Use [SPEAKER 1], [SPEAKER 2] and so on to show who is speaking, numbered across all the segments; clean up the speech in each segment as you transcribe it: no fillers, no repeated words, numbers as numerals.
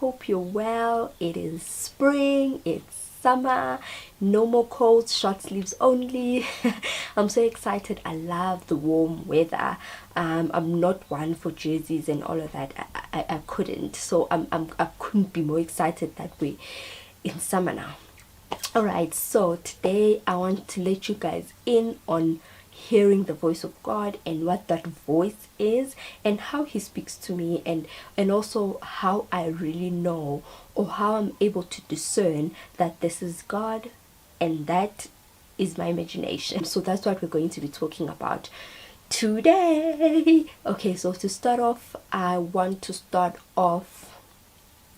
[SPEAKER 1] hope you're well. It is spring, it's summer, no more colds, short sleeves only. I'm so excited. I love the warm weather. I'm not one for jerseys and all of that. I couldn't. So I couldn't be more excited that we're in summer now. Alright, so today I want to let you guys in on hearing the voice of God and what that voice is and how he speaks to me, and also how I really know, or how I'm able to discern that this is God and that is my imagination. So that's what we're going to be talking about today. Okay, so to start off, I want to start off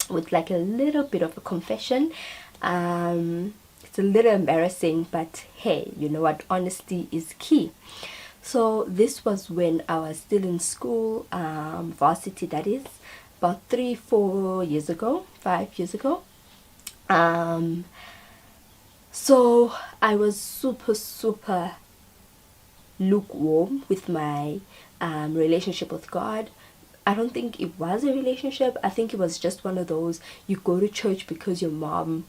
[SPEAKER 1] with like a little bit of a confession. It's a little embarrassing, but hey, you know what, honesty is key. So this was when I was still in school, varsity, that is, about 5 years ago. So I was super lukewarm with my relationship with God. I don't think it was a relationship. I think it was just one of those, you go to church because your mom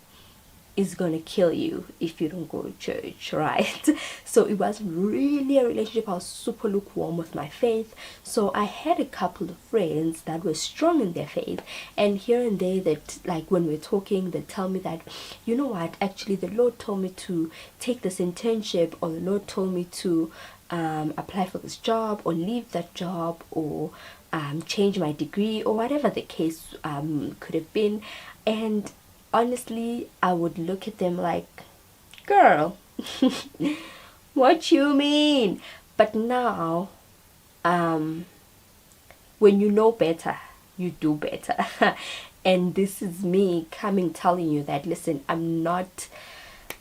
[SPEAKER 1] is gonna kill you if you don't go to church, right? So it wasn't really a relationship. I was super lukewarm with my faith. So I had a couple of friends that were strong in their faith, and here and there, that like when we're talking, they tell me that, you know what, actually the Lord told me to take this internship, or the Lord told me to apply for this job, or leave that job, or change my degree, or whatever the case could have been. And honestly, I would look at them like, girl, what you mean? But now, when you know better, you do better. And this is me telling you that, listen, I'm not,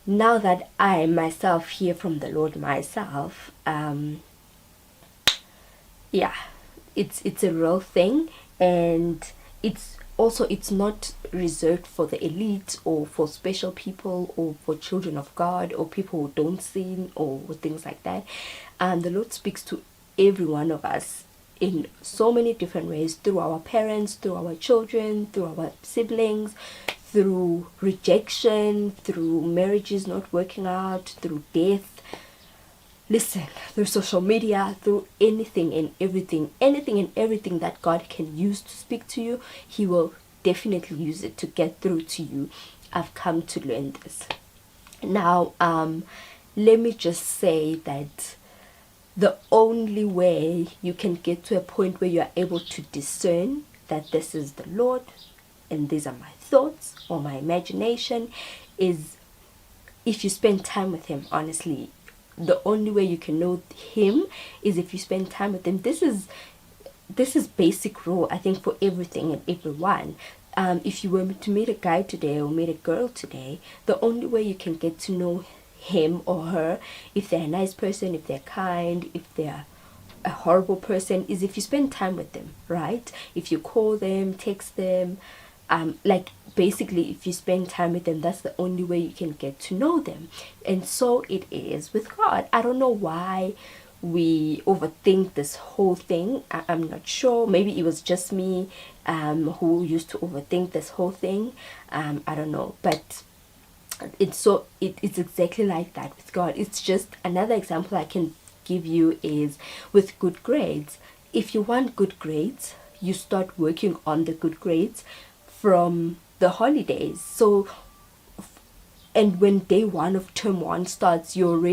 [SPEAKER 1] now that I myself hear from the Lord myself, yeah, it's a real thing, and it's not reserved for the elite, or for special people, or for children of God, or people who don't sin, or things like that. The Lord speaks to every one of us in so many different ways, through our parents, through our children, through our siblings, through rejection, through marriages not working out, through death. Listen, through social media, through anything and everything that God can use to speak to you, he will definitely use it to get through to you. I've come to learn this. Now, let me just say that the only way you can get to a point where you are able to discern that this is the Lord and these are my thoughts or my imagination is if you spend time with him. Honestly, the only way you can know him is if you spend time with him. This is basic rule, I think, for everything and everyone. If you were to meet a guy today or meet a girl today, the only way you can get to know him or her, if they're a nice person, if they're kind, if they're a horrible person, is if you spend time with them, right? If you call them, text them, like basically if you spend time with them, that's the only way you can get to know them. And so it is with God. I don't know why we overthink this whole thing. I'm not sure. Maybe it was just me who used to overthink this whole thing. I don't know, but it's exactly like that with God. It's just another example I can give you is with good grades. If you want good grades, you start working on the good grades from the holidays. So, and when day one of term one starts, you've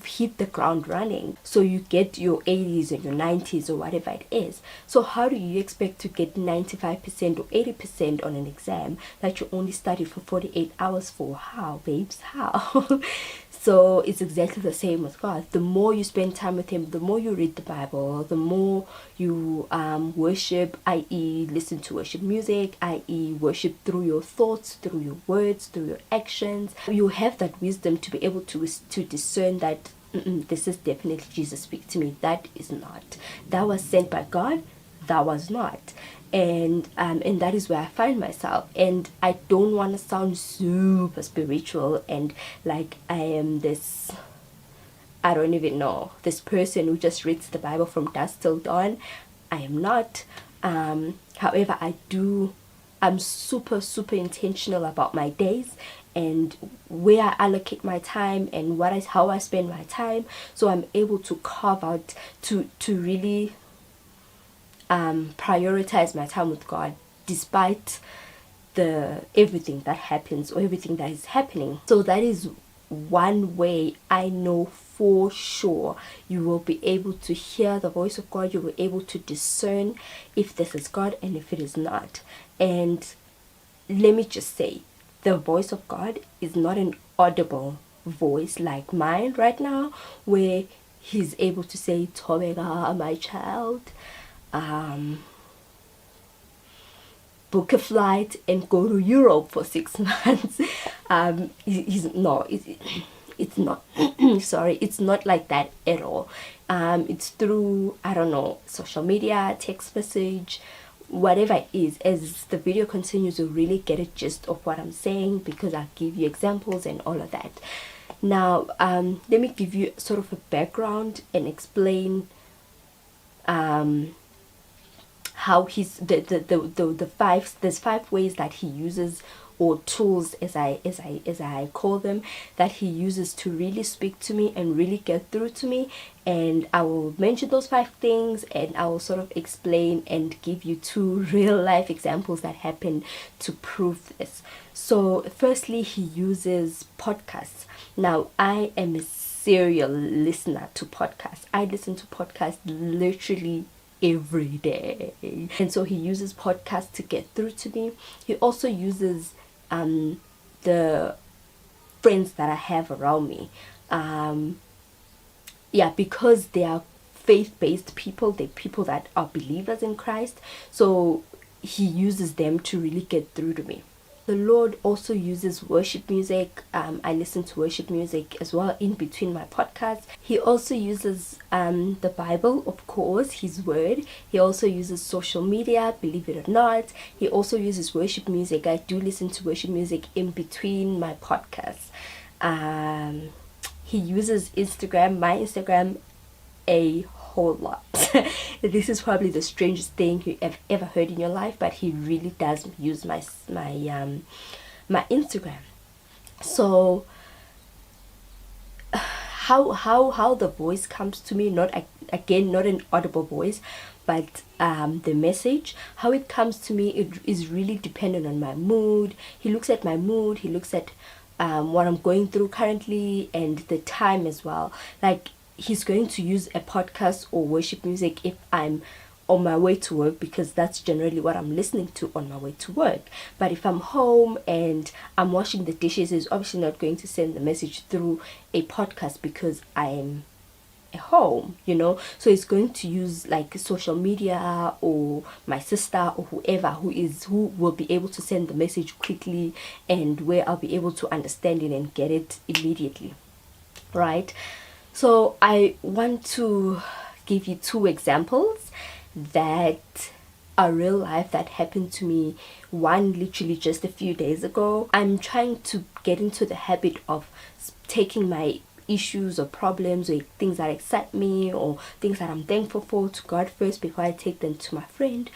[SPEAKER 1] hit the ground running. So you get your 80s and your 90s or whatever it is. So how do you expect to get 95% or 80% on an exam that you only studied for 48 hours for? How, babes? How? So it's exactly the same with God. The more you spend time with him, the more you read the Bible, the more you worship, i.e. listen to worship music, i.e. worship through your thoughts, through your words, through your actions. You have that wisdom to be able to discern that this is definitely Jesus speak to me. That is not. That was sent by God. That was not. And that is where I find myself. And I don't want to sound super spiritual and like I am this, I don't even know, this person who just reads the Bible from dusk till dawn. I am not. However, I do I'm super intentional about my days and where I allocate my time and how I spend my time. So I'm able to carve out to really prioritize my time with God despite the everything that happens or everything that is happening. So that is one way I know for sure you will be able to hear the voice of God. You will be able to discern if this is God and if it is not. And let me just say, the voice of God is not an audible voice like mine right now, where he's able to say, Thobeka, my child, book a flight and go to Europe for 6 months. It's not sorry, it's not like that at all. It's through, I don't know, social media, text message, whatever it is. As the video continues, you'll really get a gist of what I'm saying, because I'll give you examples and all of that. Now let me give you sort of a background and explain how he's there's 5 ways that he uses, or tools as I call them, that he uses to really speak to me and really get through to me. And I will mention those 5 things, and I will sort of explain and give you 2 real life examples that happen to prove this. So firstly, he uses podcasts. Now, I am a serial listener to podcasts. I listen to podcasts literally every day, and so he uses podcasts to get through to me. He also uses the friends that I have around me, because they are faith-based people. They're people that are believers in Christ, so he uses them to really get through to me. The Lord also uses worship music. I listen to worship music as well in between my podcasts. He also uses the Bible, of course, his word. He also uses social media, believe it or not. He also uses worship music. I do listen to worship music in between my podcasts. He uses Instagram, my Instagram, a whole lot. This is probably the strangest thing you have ever heard in your life, but he really does use my Instagram. So how the voice comes to me, not an audible voice, but the message, how it comes to me, it is really dependent on my mood. He looks at my mood, he looks at what I'm going through currently, and the time as well. Like, he's going to use a podcast or worship music if I'm on my way to work, because that's generally what I'm listening to on my way to work. But if I'm home and I'm washing the dishes, he's obviously not going to send the message through a podcast because I'm at home, so he's going to use like social media or my sister or whoever who will be able to send the message quickly, and where I'll be able to understand it and get it immediately, right? So I want to give you 2 examples that are real life, that happened to me. One literally just a few days ago. I'm trying to get into the habit of taking my issues or problems or things that excite me or things that I'm thankful for to God first before I take them to my friend.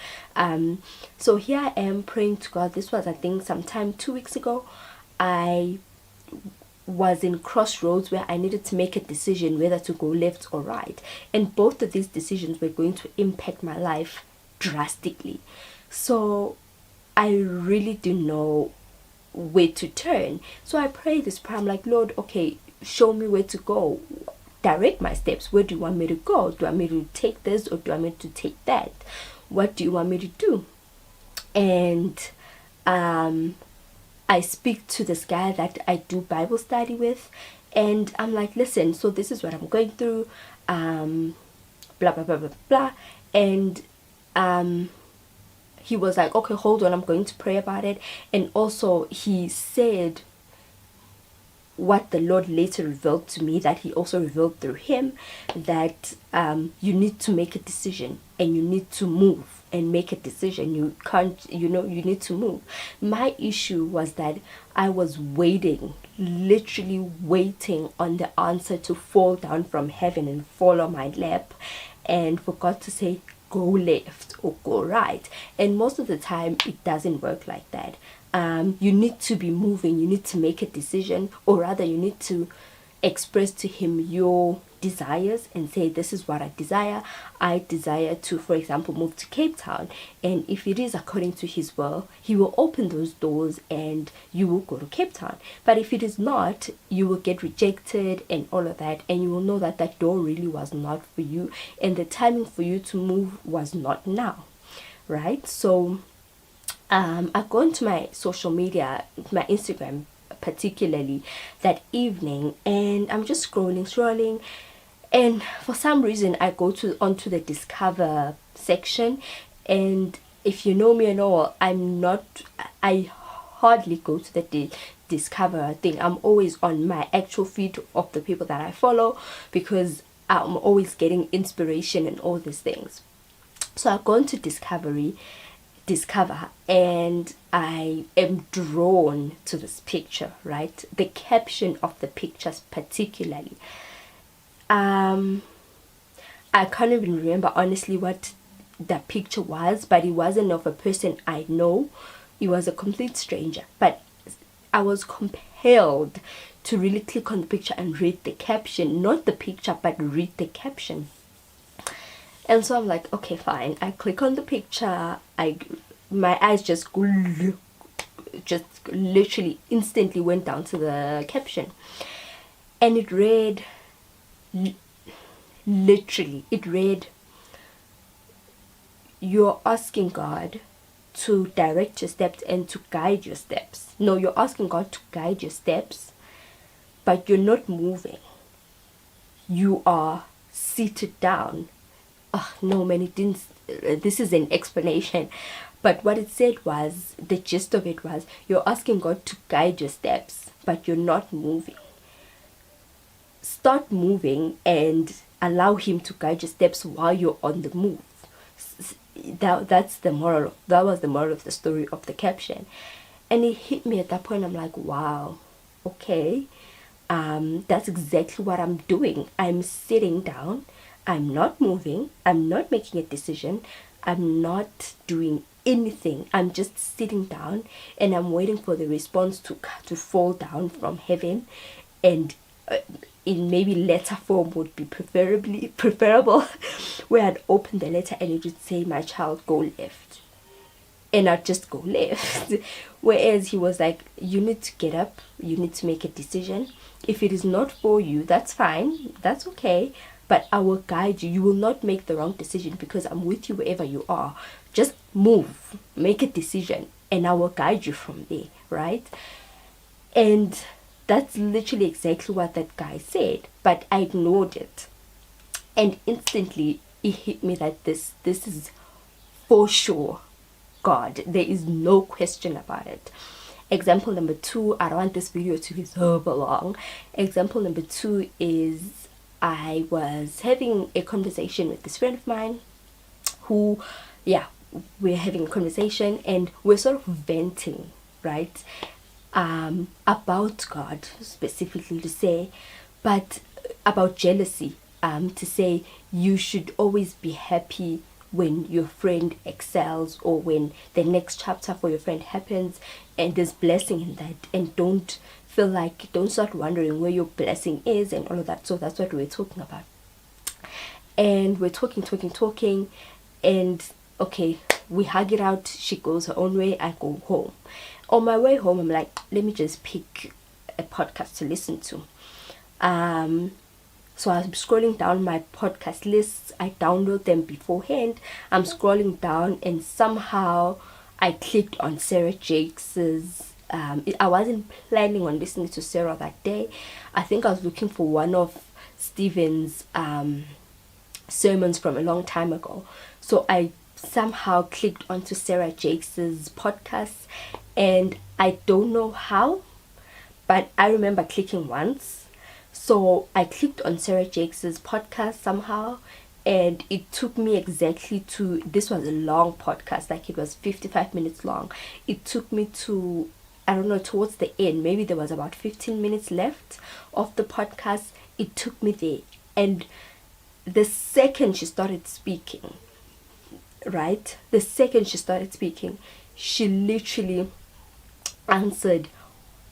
[SPEAKER 1] So here I am praying to God. This was, I think, sometime 2 weeks ago. I was in crossroads where I needed to make a decision whether to go left or right, and both of these decisions were going to impact my life drastically. So I really didn't know where to turn. So I prayed this prayer. I'm like, Lord, okay, show me where to go, direct my steps. Where do you want me to go? Do you want me to take this or do you want me to take that? What do you want me to do? And I speak to this guy that I do Bible study with, and I'm like, listen, so this is what I'm going through, blah blah blah blah blah. And he was like, okay, hold on, I'm going to pray about it. And also he said what the Lord later revealed to me, that he also revealed through him, that you need to make a decision and you need to move and make a decision. You can't, you need to move. My issue was that I was waiting, literally waiting on the answer to fall down from heaven and fall on my lap, and for God to say, go left or go right. And most of the time it doesn't work like that. You need to be moving, you need to make a decision, or rather you need to express to him your desires and say, this is what I desire. I desire to, for example, move to Cape Town, and if it is according to his will, he will open those doors and you will go to Cape Town. But if it is not, you will get rejected and all of that, and you will know that that door really was not for you, and the timing for you to move was not now, right? So I've gone to my social media, my Instagram particularly, that evening, and I'm just scrolling, and for some reason I go onto the discover section. And if you know me and all, I hardly go to the discover thing. I'm always on my actual feed of the people that I follow, because I'm always getting inspiration and all these things. So I've gone to discover, and I am drawn to this picture, right? The caption of the pictures particularly, I can't even remember honestly what the picture was, but it wasn't of a person I know. It was a complete stranger, but I was compelled to really click on the picture and read the caption, not the picture, but read the caption. And so I'm like, okay, fine. I click on the picture. My eyes just literally instantly went down to the caption, and it read, you're asking God to direct your steps and to guide your steps. No, you're asking God to guide your steps, but you're not moving. You are seated down. Oh, no, man, it didn't. This is an explanation. But what it said was, the gist of it was, you're asking God to guide your steps, but you're not moving. Start moving and allow Him to guide your steps while you're on the move. That's the moral. That was the moral of the story of the caption. And it hit me at that point. I'm like, wow, okay. That's exactly what I'm doing. I'm sitting down. I'm not moving. I'm not making a decision. I'm not doing anything. I'm just sitting down, and I'm waiting for the response to fall down from heaven, and in maybe letter form would be preferable, where I'd open the letter and it would say, my child, go left, and I'd just go left. Whereas he was like, you need to get up, you need to make a decision. If it is not for you, that's fine, that's okay, but I will guide you. You will not make the wrong decision, because I'm with you wherever you are. Just move, make a decision, and I will guide you from there, right? And that's literally exactly what that guy said, but I ignored it. And instantly it hit me that this is for sure God. There is no question about it. Example number 2, I don't want this video to be so long. Example number 2 is, I was having a conversation with this friend of mine who, we're having a conversation, and we're sort of venting, right? About God specifically, to say, but about jealousy, to say you should always be happy when your friend excels, or when the next chapter for your friend happens, and there's blessing in that, and don't start wondering where your blessing is and all of that. So that's what we're talking about. And we're talking, and okay, we hug it out. She goes her own way, I go home. On my way home, I'm like, let me just pick a podcast to listen to. So I'm scrolling down my podcast lists. I download them beforehand. I'm scrolling down, and somehow I clicked on Sarah Jakes's. I wasn't planning on listening to Sarah that day. I think I was looking for one of Stephen's sermons from a long time ago. So I somehow clicked onto Sarah Jakes's podcast, and I don't know how, but I remember clicking once. So I clicked on Sarah Jakes's podcast somehow, and it took me exactly to, this was a long podcast, like it was 55 minutes long. It took me to, I don't know, towards the end, maybe there was about 15 minutes left of the podcast. It took me there, and the second she started speaking, right? The second she started speaking, she literally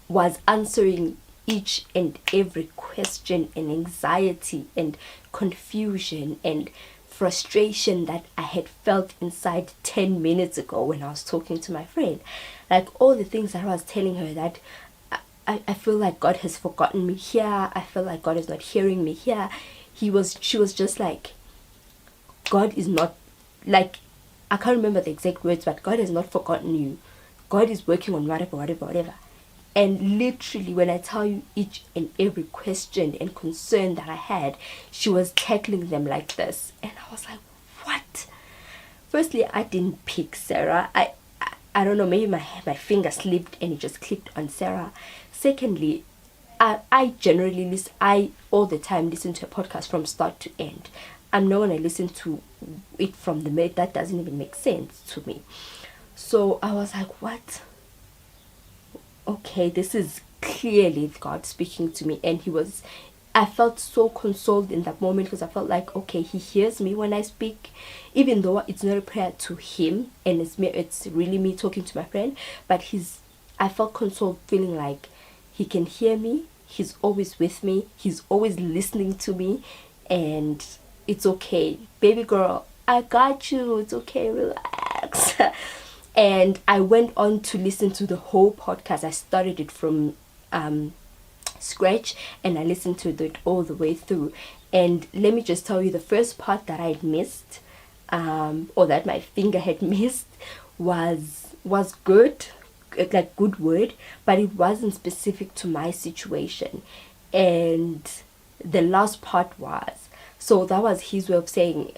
[SPEAKER 1] was answering each and every question and anxiety and confusion and frustration that I had felt inside 10 minutes ago when I was talking to my friend. Like all the things that I was telling her, that I feel like God has forgotten me here. I feel like God is not hearing me here. She was just like, God is not, like, I can't remember the exact words, but God has not forgotten you. God is working on whatever. And literally, when I tell you each and every question and concern that I had, she was tackling them like this. And I was like, what? Firstly, I didn't pick Sarah. I don't know, maybe my finger slipped and it just clicked on Sarah. Secondly, I generally listen, I all the time listen to a podcast from start to end. I'm not going to listen to it from the mid. That doesn't even make sense to me. So I was like, what? Okay, this is clearly God speaking to me. And I felt so consoled in that moment, because I felt like, okay, he hears me when I speak, even though it's not a prayer to him and it's really me talking to my friend, but I felt consoled, feeling like he can hear me, he's always with me, he's always listening to me, and it's okay, baby girl, I got you, it's okay, relax. And I went on to listen to the whole podcast. I started it from scratch, and I listened to it all the way through. And let me just tell you, the first part that I had missed, or that my finger had missed, was good, like good word, but it wasn't specific to my situation. And the last part was, so that was his way of saying,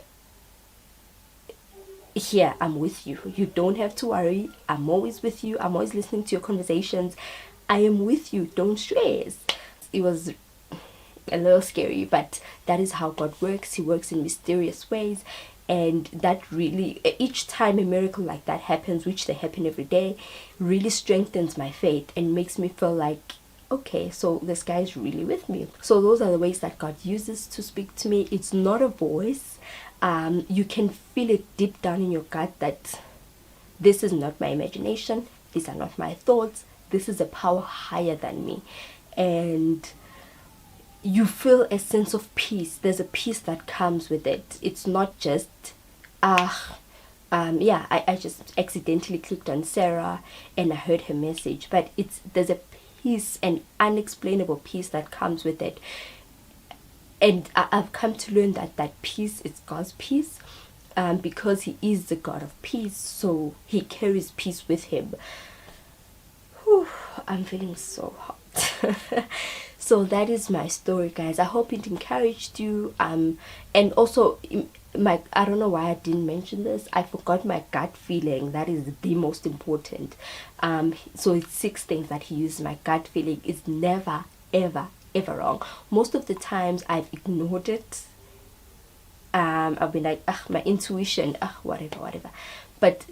[SPEAKER 1] here, I'm with you. You don't have to worry. I'm always with you. I'm always listening to your conversations. I am with you. Don't stress. It was a little scary, but that is how God works. He works in mysterious ways. And that really, each time a miracle like that happens, which they happen every day, really strengthens my faith and makes me feel like, okay, so this guy is really with me. So those are the ways that God uses to speak to me. It's not a voice. You can feel it deep down in your gut that this is not my imagination, these are not my thoughts, this is a power higher than me. And you feel a sense of peace. There's a peace that comes with it. It's not just I just accidentally clicked on Sarah and I heard her message, but there's a peace, an unexplainable peace that comes with it. And I've come to learn that peace is God's peace, because he is the God of peace, so he carries peace with him. Whew, I'm feeling so hot. So that is my story, guys. I hope it encouraged you. And also, I don't know why I didn't mention this. I forgot my gut feeling. That is the most important. So it's 6 things that he uses. My gut feeling is never, ever wrong. Most of the times I've ignored it. I've been like, my intuition, whatever. But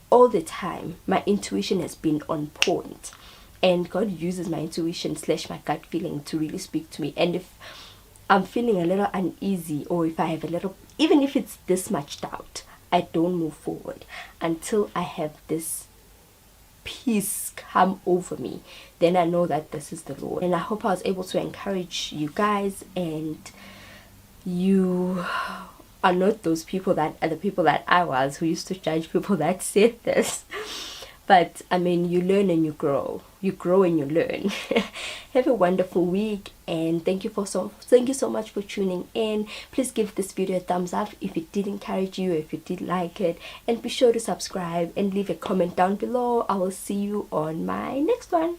[SPEAKER 1] all the time, my intuition has been on point. And God uses my intuition / my gut feeling to really speak to me. And if I'm feeling a little uneasy, or if I have a little, even if it's this much doubt, I don't move forward until I have this peace come over me. Then I know that this is the Lord. And I hope I was able to encourage you guys, and you are not those people that are the people that I was, who used to judge people that said this. But I mean, you learn and you grow. You grow and you learn. Have a wonderful week, and thank you so much for tuning in. Please give this video a thumbs up if it did encourage you, if you did like it, and be sure to subscribe and leave a comment down below. I will see you on my next one.